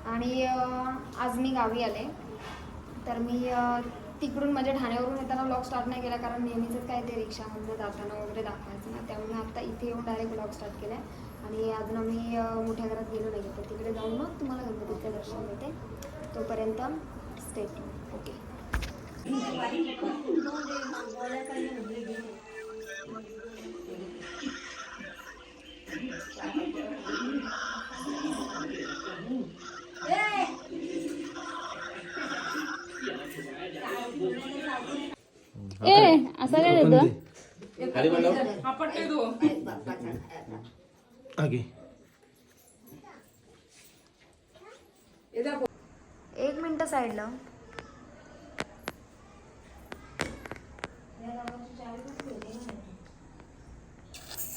आणि आज मी गावी आले. तर मी तिकडून म्हणजे ठाण्यावरून येताना व्लॉग स्टार्ट नाही केला, कारण नेहमीच काय ते रिक्षामधनं जाताना वगैरे दाखवायचं ना, त्यामुळे आता इथे येऊन डायरेक्ट व्लॉग स्टार्ट केला आहे. आणि अजून आम्ही मोठ्या घरात गेलो नाही, तर तिकडे जाऊन मग तुम्हाला गणपतीचं दर्शन देते. तोपर्यंत स्टे ट्यून. ओके. असं काय देतो एक मिनिट साईडला.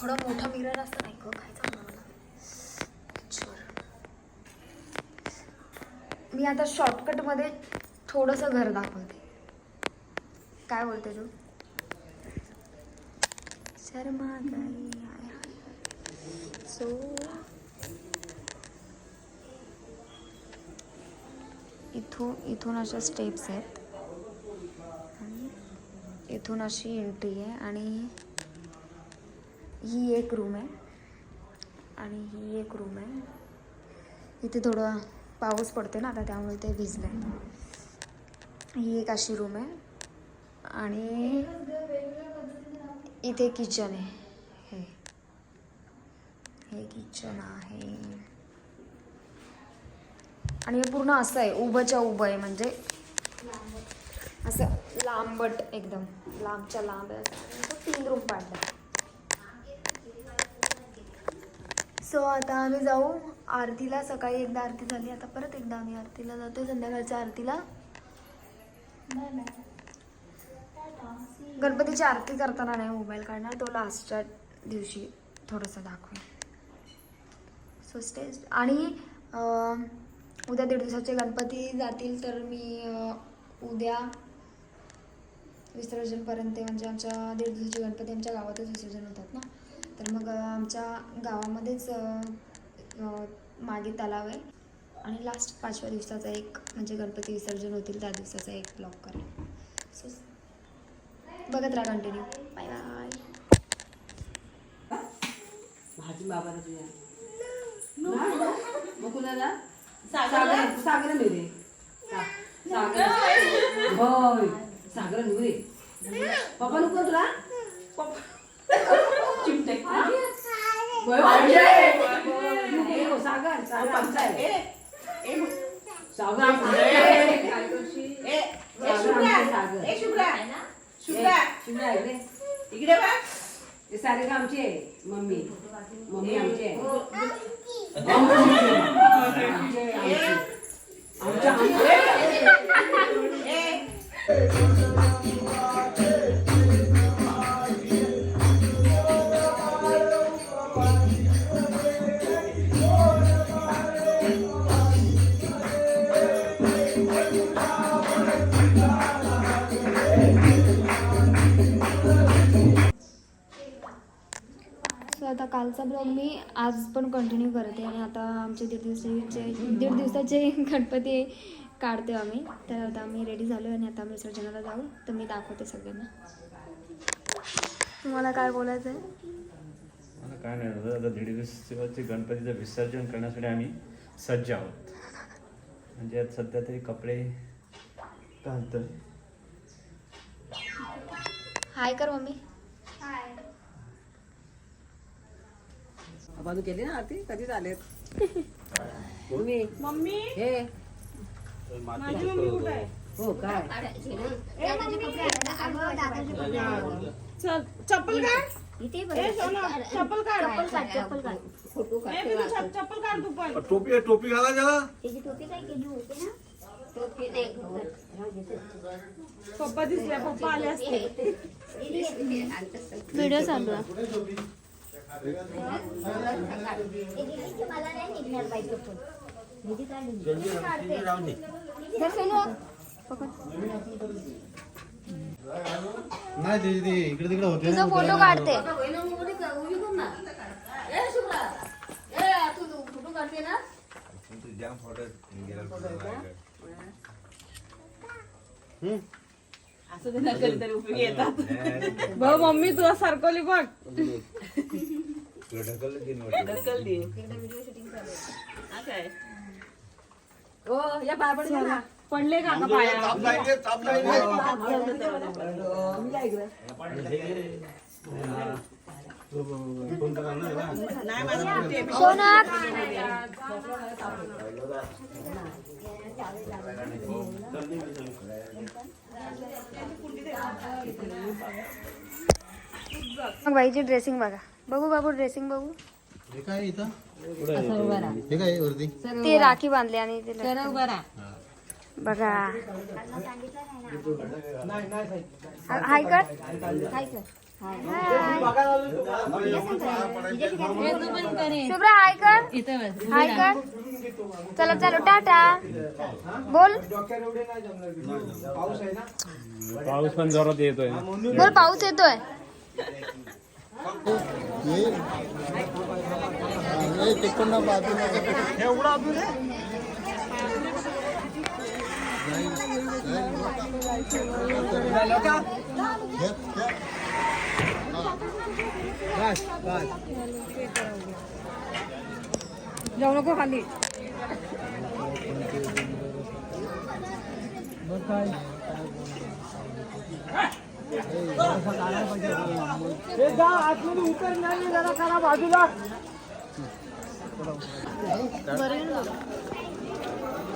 थोडा मोठा मिरर असतं नाही का, काय चांगलं मला. मी आता शॉर्टकटमध्ये थोडंसं घर दाखवते. काय बोलते तू? शर्मा गई. सो इथून अशा स्टेप्स आहेत आणि इथून अशी एंट्री आहे. आणि ही एक रूम आहे आणि ही एक रूम आहे. इथे थोडं पाऊस पडते ना आता, त्यामुळे ते भिजलं आहे. ही एक अशी रूम आहे आणि इथे किचन आहे. हे किचन आहे आणि हे पूर्ण असं आहे, उभंच्या उभं आहे, म्हणजे असं लांबट, एकदम लांबच्या लांब आहे. 3 रूम पाडल्या. सो आता आम्ही जाऊ आरतीला. सकाळी एकदा आरती झाली, आता परत एकदा आम्ही आरतीला जातो. संध्याकाळच्या आरतीला गणपतीची आरती करताना नाही मोबाईल काढणार, तो लास्टच्या दिवशी थोडंसं दाखवेल. So stage. आणि उद्या 1.5 दिवसाचे गणपती जातील, तर मी उद्या विसर्जनपर्यंत, म्हणजे आमच्या 1.5 दिवसाचे गणपती आमच्या गावातच विसर्जन होतात ना, तर मग आमच्या गावामध्येच मागे तलाव आहे. आणि लास्ट 5व्या दिवसाचा एक, म्हणजे गणपती विसर्जन होतील त्या दिवसाचा एक ब्लॉग करेल. सो बघत राहा, कंटिन्यू. Bye bye. भाजी बाबा तुझ्या मग कुणाला सागर सागर मिळे सागर होय सागर मिळे पप्पा नको तुला चिमटे सागर सागर इकडे बघ. हे सारे का आमचे मम्मी मम्मी आमचे आता कालचा ब्लॉग मी आज पण कंटिन्यू करते. आणि आता आमचे 1.5 दिवसाचे गणपती काढते आम्ही. तर आता आम्ही रेडी झालो आणि आता आम्ही विसर्जनाला जाऊ. तर मी दाखवते सगळ्यांना. तुम्हाला काय बोलायचं आहे? मला काय नाही, आता 1.5 दिवसाचे गणपतीचं विसर्जन करण्यासाठी आम्ही सज्ज आहोत. म्हणजे आता सध्या तरी कपडे घालतोय. हाय कर मम्मी. बाजू केली ना आरती. कधी झाले तुम्ही मम्मी हे माझी मम्मी कुठे आहे? हो काय चप्पल काढ इथे चप्पल काढ चप्पल काढ फोटो काढ चप्पल काढ तू पण. टोपी घाला त्याला. त्याची टोपी काय केली होती ना? टोपी नाही. पप्पा दिसले पप्पा आले असते. व्हिडिओ चालू आहे. मला नाही निघणार पाहिजे फोन. नाही दीदी इकडे तिकडे होते. तुझा फोटो काढते. असं ते नसेल तरी उपयोगी येतात. भाऊ मम्मी तुला सारखवली बघ. ढकलली. हा काय? ओ या पाय पडले ना. पडले का पाया? सोनार मग बाईची ड्रेसिंग बघा. बघू बाबू ड्रेसिंग बघू. हे काय इथं हे काय वरती ते राखी बांधले आणि ते बघा. हाय कर हाय कर शुभ्रा हाय कर हाय कर. चला चलो टाटा बोल. पाऊस पण जोरात येतोय. बोल पाऊस येतोय. तिकडनं बाजूला जाऊ नको खाली.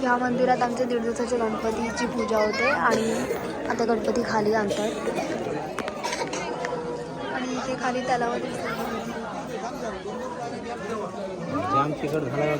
या मंदिरात आमच्या 1.5 दिवसाच्या गणपतीची पूजा होते आणि आता गणपती खाली आणतात आणि इथे खाली तलावात जाम तिकट झाला.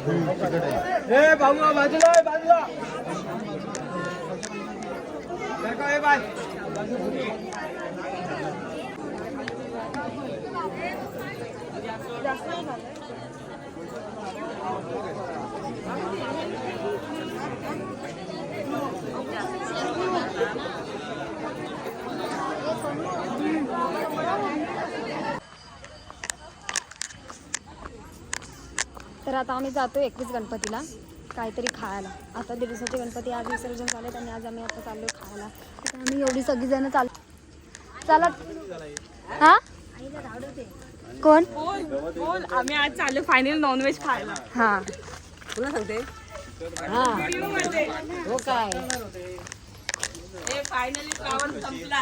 तर आता आम्ही जातो 21 गणपतीला काहीतरी खायला. आता 1.5 दिवसाचे गणपती आज विसर्जन झालेत आणि आज आम्ही आता चाललो खायला. आता आम्ही एवढी सगळीजण चालत. हा कोण बोल आम्ही आज चाललो फायनल नॉनव्हेज खायला. हा तुला सांगते हो काय फायनली श्रावण संपला.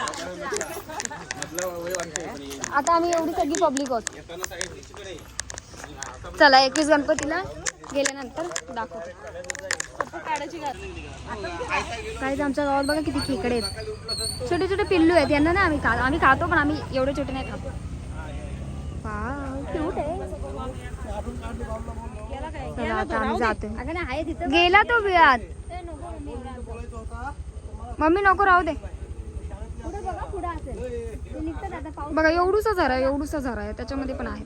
आता आम्ही एवढी सगळी पब्लिक आहोत. चला 21 गणपतीला गेल्यानंतर दाखवतो. काही आमच्या गावात बघा किती खेकडे आहेत. छोटे छोटे पिल्लू आहेत. यांना ना आम्ही खातो पण आम्ही एवढे छोटे नाही खातो. क्यूट आहे. चला आता आम्ही जातोय. गेला तो बिळात. मम्मी नको राहू दे. बघा एवढूसा झरा आहे त्याच्यामध्ये पण आहे.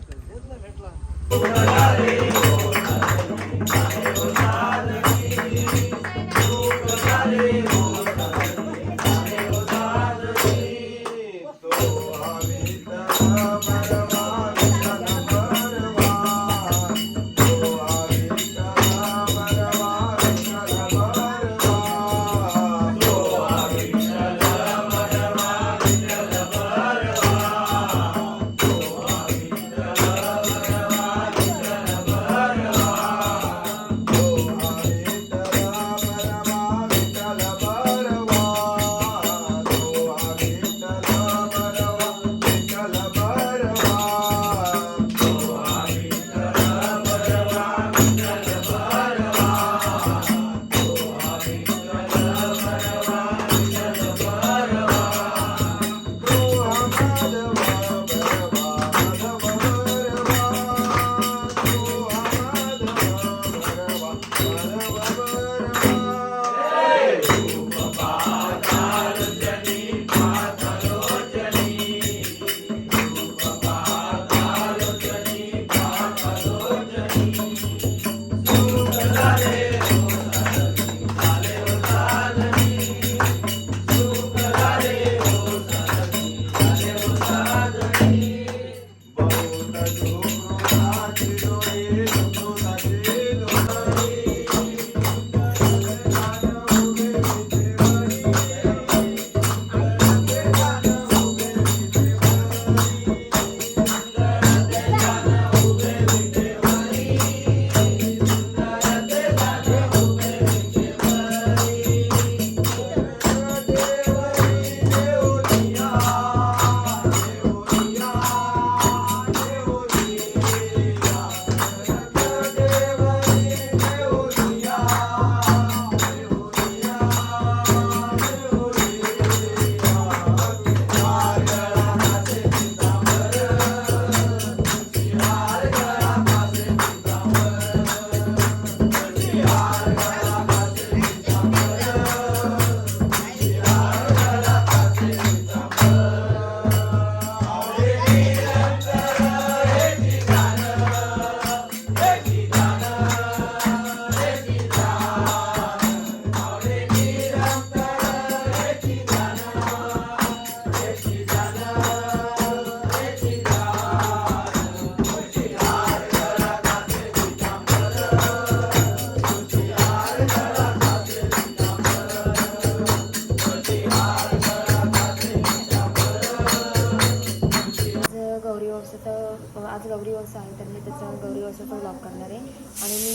व्यवस्था आहे, तर मी त्याचा गौरी व्यवस्थाचा ब्लॉग करणार आहे. आणि मी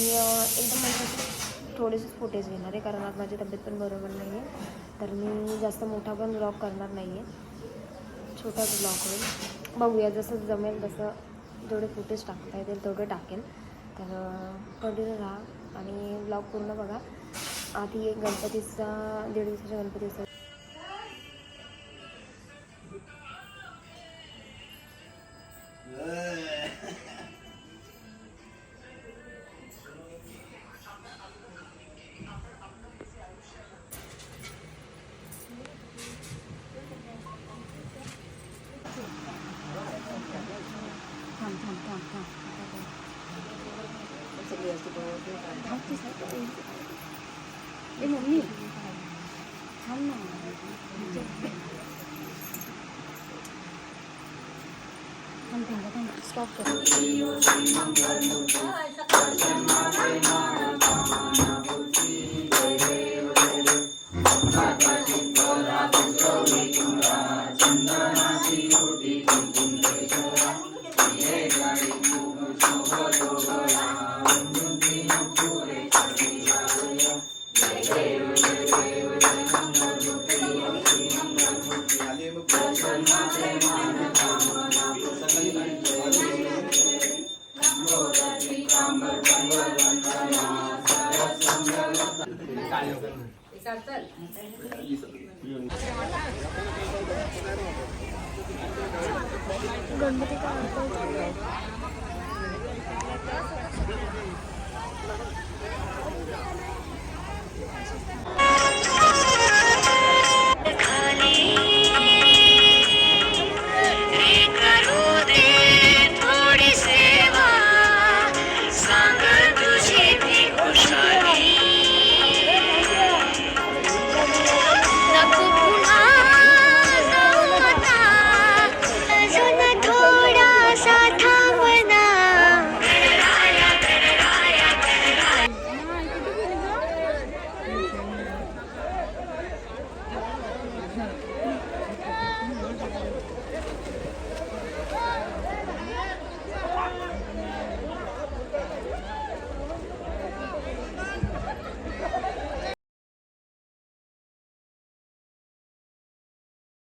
एकदम म्हणजे थोडेसेच फुटेज घेणार आहे, कारण आज माझी तब्येत पण बरोबर नाही आहे. तर मी जास्त मोठा पण ब्लॉग करणार नाही आहे, छोटाच ब्लॉग होईल. बघूया जसं जमेल तसं जेवढे फुटेज टाकता येतील तेवढे टाकेल. तर कंटिन्यू राहा आणि ब्लॉग पूर्ण बघा. आधी एक गणपतीचा 1.5 दिवसाच्या गणपतीचा ए मम्मी थांब ना. स्टॉप कर. गणपती